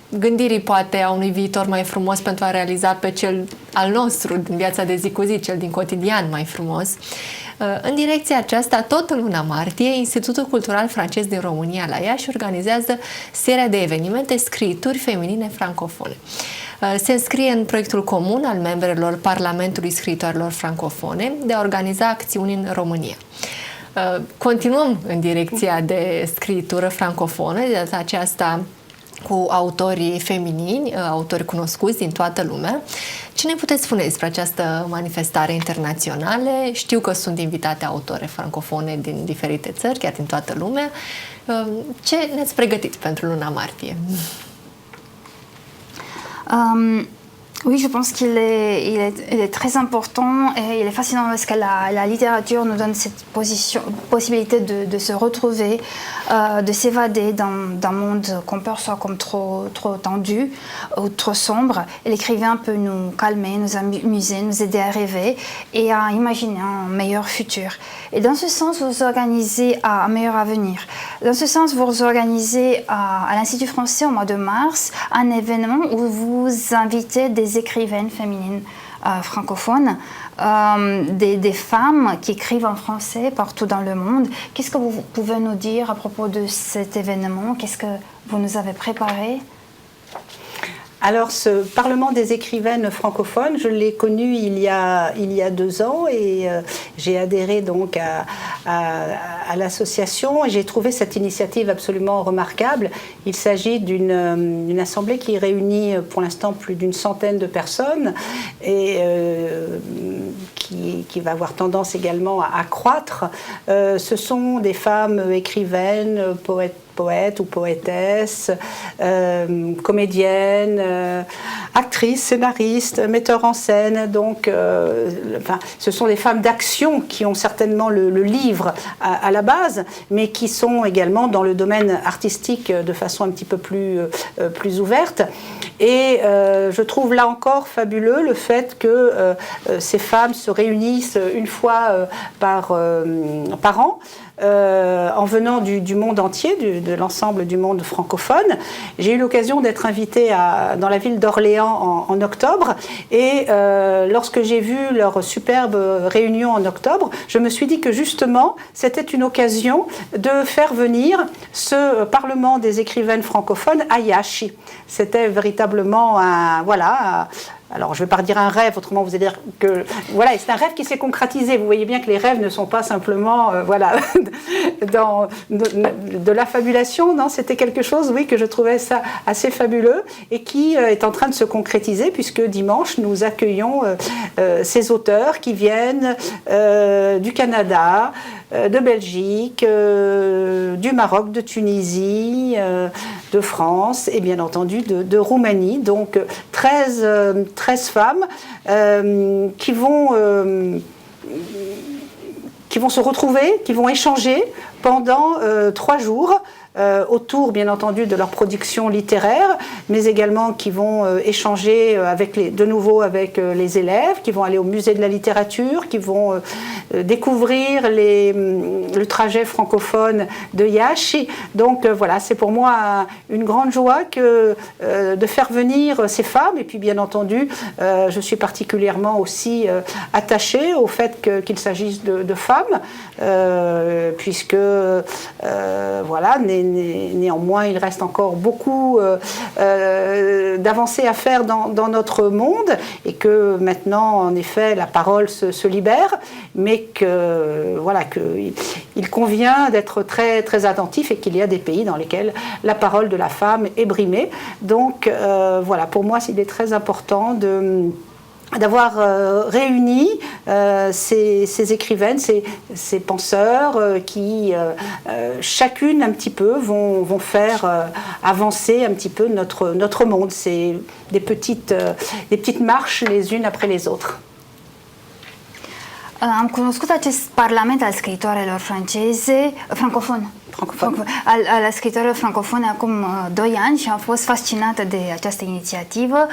gândirii, poate, a unui viitor mai frumos pentru a realiza pe cel al nostru, din viața de zi cu zi, cel din cotidian mai frumos. În direcția aceasta, tot în luna martie, Institutul Cultural Francez din România la Iași organizează seria de evenimente Scriituri feminine francofone. Se înscrie în proiectul comun al membrelor Parlamentului Scriitoarelor Francofone de a organiza acțiuni în România. Continuăm în direcția de scriitură francofonă, de data aceasta cu autorii feminini, autori cunoscuți din toată lumea. Ce ne puteți spune despre această manifestare internațională? Știu că sunt invitate autore francofone din diferite țări, chiar din toată lumea. Ce ne-ați pregătit pentru luna martie? Oui, je pense qu'il est très important et il est fascinant parce que la littérature nous donne cette possibilité de se retrouver, de s'évader d'un monde qu'on perçoit comme trop tendu ou trop sombre. Et l'écrivain peut nous calmer, nous amuser, nous aider à rêver et à imaginer un meilleur futur. Et dans ce sens, vous organisez un meilleur avenir. Dans ce sens, vous organisez à l'Institut français au mois de mars un événement où vous invitez des écrivaines féminines francophones, des femmes qui écrivent en français partout dans le monde. Qu'est-ce que vous pouvez nous dire à propos de cet événement? Qu'est-ce que vous nous avez préparé? Alors, ce Parlement des écrivaines francophones, je l'ai connu il y a 2 ans et j'ai adhéré donc à l'association et j'ai trouvé cette initiative absolument remarquable. Il s'agit d'une assemblée qui réunit pour l'instant plus d'une centaine de personnes et qui va avoir tendance également à croître. Ce sont des femmes écrivaines, poètes ou poétesses, comédiennes, actrices, scénaristes, metteurs en scène. Donc, ce sont des femmes d'action qui ont certainement le livre à la base, mais qui sont également dans le domaine artistique de façon un petit peu plus ouverte. Et je trouve là encore fabuleux le fait que ces femmes se réunissent une fois par an. En venant du monde entier, de l'ensemble du monde francophone. J'ai eu l'occasion d'être invitée dans la ville d'Orléans en octobre et lorsque j'ai vu leur superbe réunion en octobre, je me suis dit que justement c'était une occasion de faire venir ce Parlement des écrivaines francophones à Iași. C'était véritablement alors je ne vais pas dire un rêve, autrement vous allez dire que voilà, c'est un rêve qui s'est concrétisé. Vous voyez bien que les rêves ne sont pas simplement de l'affabulation, non, c'était quelque chose, oui, que je trouvais ça assez fabuleux et qui est en train de se concrétiser puisque dimanche nous accueillons ces auteurs qui viennent du Canada, de Belgique, du Maroc, de Tunisie, de France et bien entendu de Roumanie. Donc 13 femmes qui vont se retrouver, qui vont échanger pendant 3 jours autour, bien entendu, de leur production littéraire, mais également qui vont échanger de nouveau avec les élèves, qui vont aller au musée de la littérature, qui vont découvrir le trajet francophone de Iași. Donc voilà, c'est pour moi une grande joie de faire venir ces femmes. Et puis bien entendu, je suis particulièrement aussi attachée au fait qu'il s'agisse de femmes, puisque voilà, néanmoins, il reste encore beaucoup d'avancées à faire dans notre monde et que maintenant, en effet, la parole se libère, mais qu'il convient d'être très, très attentif et qu'il y a des pays dans lesquels la parole de la femme est brimée. Donc, voilà, pour moi, il est très important d'avoir réuni ces écrivaines, ces penseurs qui, chacune un petit peu, vont faire avancer un petit peu notre monde. C'est des petites marches les unes après les autres. Am cunoscut acest parlament al scriitoarelor francofone, al scriitoarelor francofone acum 2 ani și am fost fascinată de această inițiativă.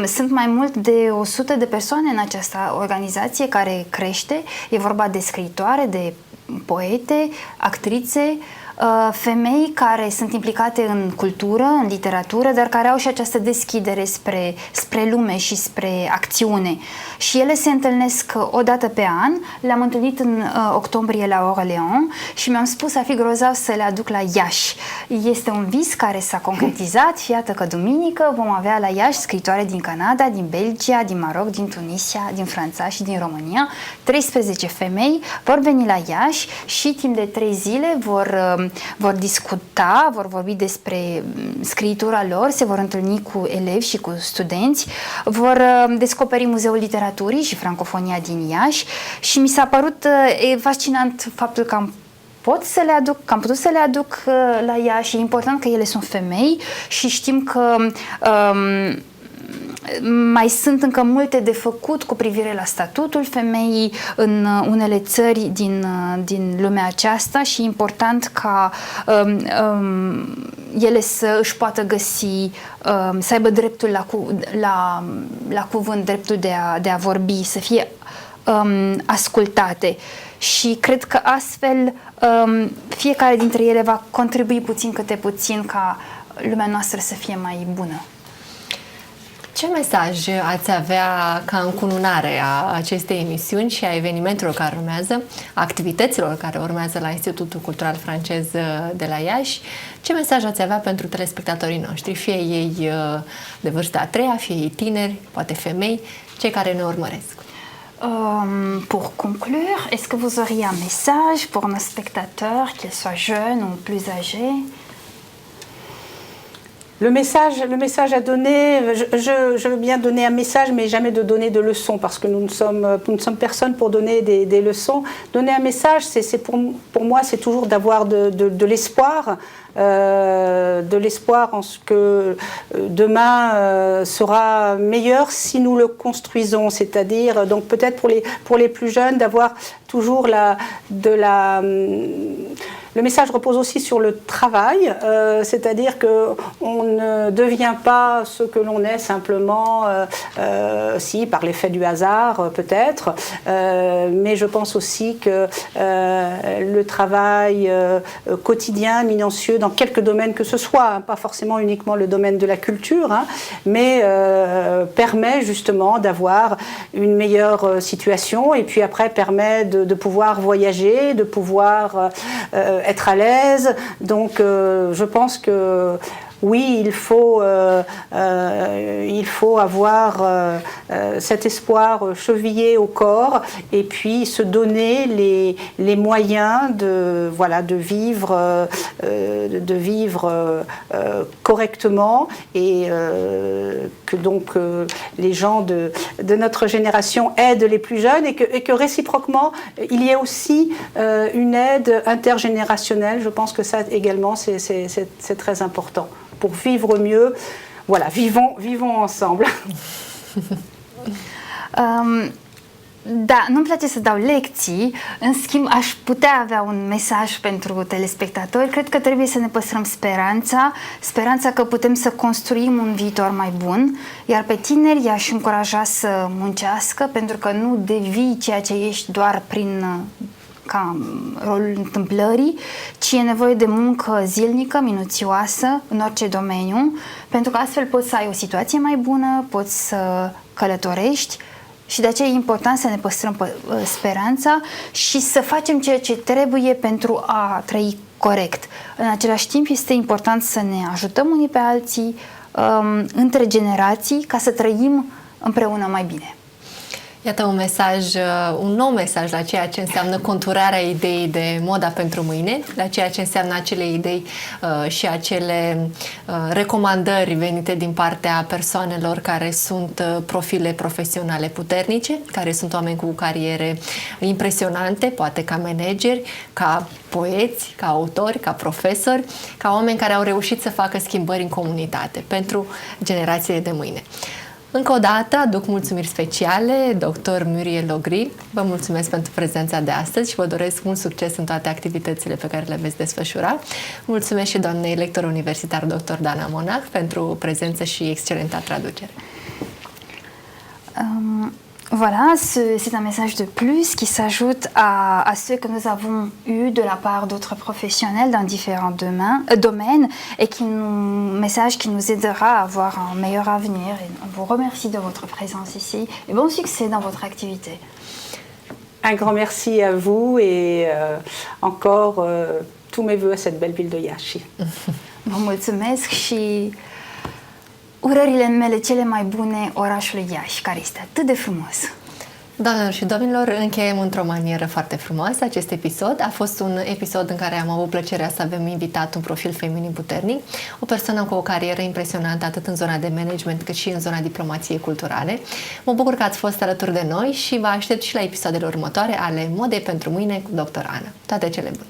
Sunt mai mult de 100 de persoane în această organizație care crește. E vorba de scriitoare, de poete, actrițe, femei care sunt implicate în cultură, în literatură, dar care au și această deschidere spre lume și spre acțiune. Și ele se întâlnesc o dată pe an. Le-am întâlnit în octombrie la Orléans și mi-am spus a fi grozav să le aduc la Iași. Este un vis care s-a concretizat. Iată că duminică vom avea la Iași scriitoare din Canada, din Belgia, din Maroc, din Tunisia, din Franța și din România. 13 femei vor veni la Iași și timp de 3 zile vor discuta, vor vorbi despre scriitura lor, se vor întâlni cu elevi și cu studenți, vor descoperi Muzeul Literaturii și Francofonia din Iași și mi s-a părut fascinant faptul că am putut să le aduc la Iași. E important că ele sunt femei și știm că mai sunt încă multe de făcut cu privire la statutul femeii în unele țări din lumea aceasta și e important ca ele să își poată găsi, să aibă dreptul la cuvânt, dreptul de a vorbi, să fie ascultate. Și cred că astfel fiecare dintre ele va contribui puțin câte puțin ca lumea noastră să fie mai bună. Ce mesaj ați avea ca încununare a acestei emisiuni și a evenimentelor care urmează, a activităților care urmează la Institutul Cultural Francez de la Iași? Ce mesaj ați avea pentru telespectatorii noștri, fie ei de vârsta a treia, fie ei tineri, poate femei, cei care ne urmăresc? Pour conclure, est-ce que vous auriez un message pour nos spectateurs, qu'ils soient jeunes ou plus âgés? Le message à donner, je veux bien donner un message, mais jamais de donner de leçons, parce que nous ne sommes personne pour donner des leçons. Donner un message, pour moi, c'est toujours d'avoir de l'espoir, en ce que demain sera meilleur si nous le construisons. C'est-à-dire, donc peut-être pour les plus jeunes, d'avoir toujours le message repose aussi sur le travail, c'est-à-dire qu'on ne devient pas ce que l'on est simplement, si par l'effet du hasard peut-être, mais je pense aussi que le travail quotidien, minutieux, dans quelques domaines que ce soit, hein, pas forcément uniquement le domaine de la culture, hein, mais permet justement d'avoir une meilleure situation et puis après permet de pouvoir voyager, de pouvoir être à l'aise. Donc je pense que oui, il faut avoir cet espoir chevillé au corps et puis se donner les moyens de vivre correctement et que donc les gens de notre génération aident les plus jeunes et que réciproquement il y ait aussi une aide intergénérationnelle. Je pense que ça également c'est très important. Pour vivre mieux, voilà, vivons ensemble. Da, nu-mi place să dau lecții, în schimb aș putea avea un mesaj pentru telespectatori. Cred că trebuie să ne păstrăm speranța că putem să construim un viitor mai bun, iar pe tineri i-aș încuraja să muncească, pentru că nu devii ceea ce ești doar ca rolul întâmplării, ci e nevoie de muncă zilnică, minuțioasă, în orice domeniu, pentru că astfel poți să ai o situație mai bună, poți să călătorești și de aceea e important să ne păstrăm speranța și să facem ceea ce trebuie pentru a trăi corect. În același timp este important să ne ajutăm unii pe alții, între generații, ca să trăim împreună mai bine. Iată un nou mesaj la ceea ce înseamnă conturarea ideii de moda pentru mâine, la ceea ce înseamnă acele idei și acele recomandări venite din partea persoanelor care sunt profile profesionale puternice, care sunt oameni cu cariere impresionante, poate ca manageri, ca poeți, ca autori, ca profesori, ca oameni care au reușit să facă schimbări în comunitate pentru generațiile de mâine. Încă o dată aduc mulțumiri speciale, dr. Muriel Logri. Vă mulțumesc pentru prezența de astăzi și vă doresc mult succes în toate activitățile pe care le veți desfășura. Mulțumesc și doamnei lector universitar dr. Dana Monach pentru prezență și excelenta traducere. Voilà, c'est un message de plus qui s'ajoute à ceux que nous avons eus de la part d'autres professionnels dans différents domaines et message qui nous aidera à avoir un meilleur avenir. Et on vous remercie de votre présence ici et bon succès dans votre activité. Un grand merci à vous et encore tous mes voeux à cette belle ville de Iași. Vă mulțumesc și urările mele cele mai bune orașului Iași, care este atât de frumos. Doamnelor și domnilor, încheiem într-o manieră foarte frumoasă acest episod. A fost un episod în care am avut plăcerea să avem invitat un profil feminin puternic, o persoană cu o carieră impresionantă atât în zona de management cât și în zona diplomației culturale. Mă bucur că ați fost alături de noi și vă aștept și la episoadele următoare ale Modei pentru mâine cu Dr. Ana. Toate cele bune!